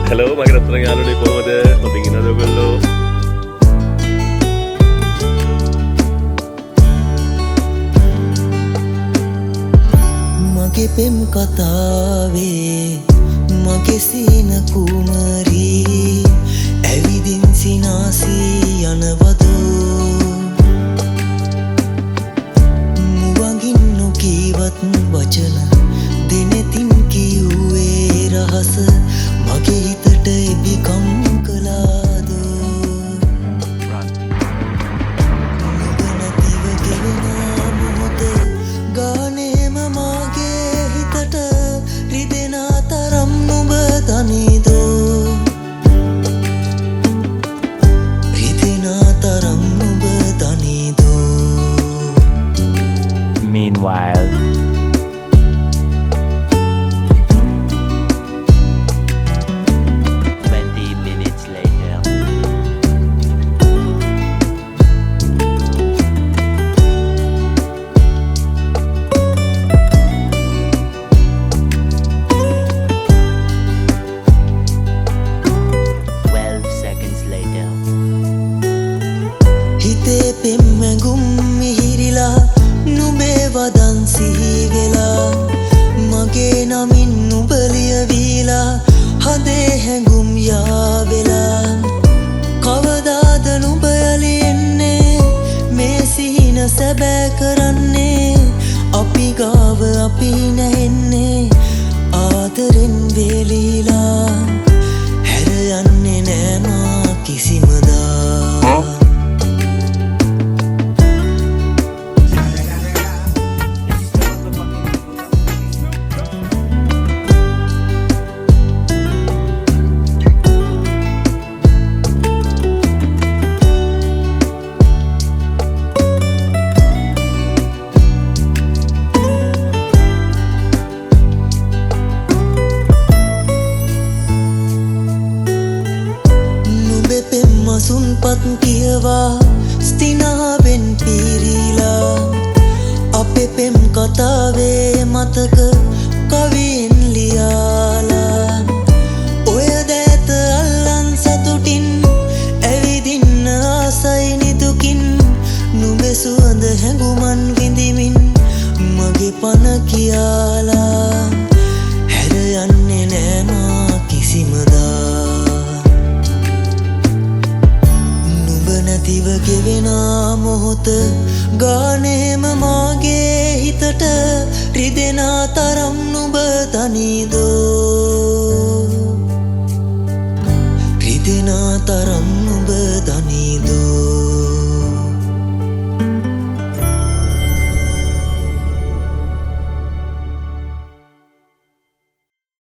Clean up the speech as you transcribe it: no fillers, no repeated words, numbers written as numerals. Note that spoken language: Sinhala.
Hello, මගේ රත්තරන් යාළුවනේ කොහමද? හොඳින් ඉන්නවද ඔයගොල්ලෝ? මගේ පෙම් කතාවේ මගේ සීන කුමරී ඇවිදින් සිනාසී යනවදෝ මුවගින් නොකීවත් වචන දෙනෙතින් කිව්වේ රහස මගේ හිතට එබිකම් කළාදෝ නුඹ නැතිව ගෙවෙන මොහොත ගානේම මාගේ හිතට රිදෙන තරම් නුඹ දනිදෝ රිදෙන තරම් නුඹ දනිදෝ Meanwhile, 20 minutes later. හිතේ පෙම්මැගුම් මිහිරිලා නුඹේ වදන් සිහිවෙලා මගේ නමින් නුඹ ලියවීලා හදේ හැඟුම් යාවෙලා කවදාද නුඹ යලි එන්නේ මේ සිහින සැබෑ කරන්නේ අපි ගාව අපි නැහෙන්නේ ආදරෙන් වේලීලා හැර යන්නේ නෑ මා කිසිමදා සුන්පත් කියවා ස්තිනාවෙන් පිරීලා අපේ පෙම් කතාවේ මතක කවියෙන් ලියාලා ඔය දෑත අල්ලන් සතුටින් ඇවිදින්න ආසයි නිදුකින් නුඹේ සුවඳ හැඟුමන් විඳිමින් මගේ පන කියාලා හැර යන්නේ නෑ මා කිසිමදා නැතිව ගෙවෙන මොහොත ගානේම මාගේ හිතට රිදෙන තරම් නුඹ දනිදෝ රිදෙන තරම් නුඹ දනි